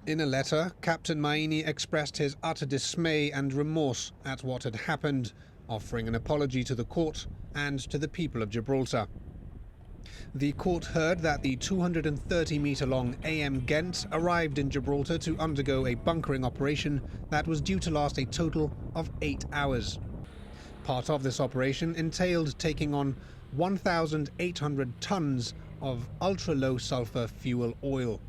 In a letter, Captain Maini expressed his utter dismay and remorse at what had happened, offering an apology to the court and to the people of Gibraltar. The court heard that the 230-metre-long AM Ghent arrived in Gibraltar to undergo a bunkering operation that was due to last a total of 8 hours. Part of this operation entailed taking on 1,800 tonnes of ultra-low sulphur fuel oil.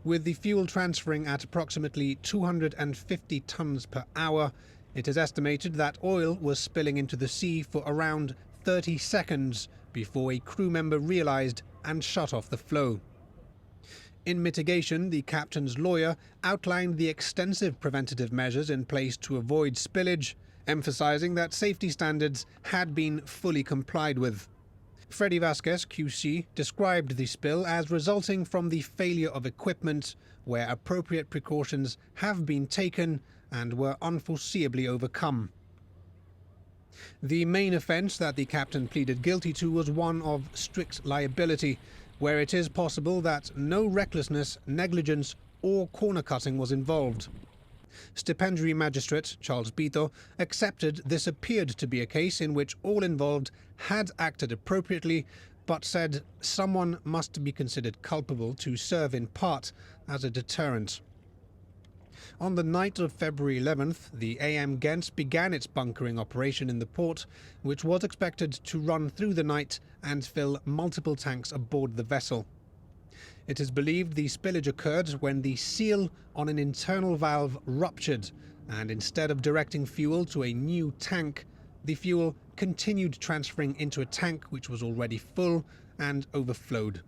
With the fuel transferring at approximately 250 tonnes per hour, it is estimated that oil was spilling into the sea for around 30 seconds before a crew member realised and shut off the flow. In mitigation, the captain's lawyer outlined the extensive preventative measures in place to avoid spillage, emphasising that safety standards had been fully complied with. Freddie Vasquez, QC, described the spill as resulting from the failure of equipment, where appropriate precautions have been taken and were unforeseeably overcome. The main offence that the captain pleaded guilty to was one of strict liability, where it is possible that no recklessness, negligence or corner cutting was involved. Stipendiary Magistrate Charles Bito accepted this appeared to be a case in which all involved had acted appropriately, but said someone must be considered culpable to serve in part as a deterrent. On the night of February 11th, the AM Ghent began its bunkering operation in the port, which was expected to run through the night and fill multiple tanks aboard the vessel. It is believed the spillage occurred when the seal on an internal valve ruptured, and instead of directing fuel to a new tank, the fuel continued transferring into a tank which was already full and overflowed.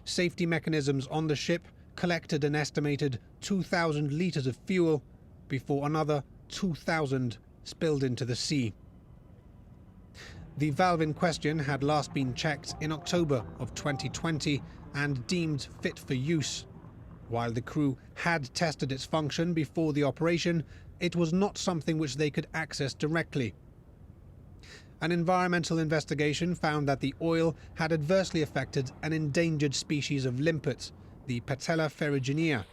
Safety mechanisms on the ship collected an estimated 2,000 litres of fuel before another 2,000 spilled into the sea. The valve in question had last been checked in October of 2020 and deemed fit for use. While the crew had tested its function before the operation, it was not something which they could access directly. An environmental investigation found that the oil had adversely affected an endangered species of limpet, the Patella ferruginea,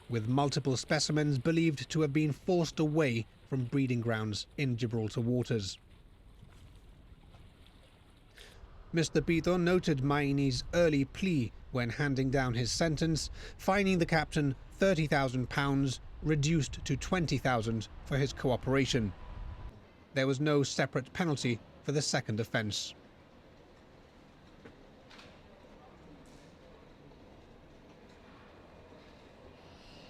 with multiple specimens believed to have been forced away from breeding grounds in Gibraltar waters. Mr. Bito noted Maini's early plea when handing down his sentence, fining the captain £30,000, reduced to £20,000 for his cooperation. There was no separate penalty for the second offence.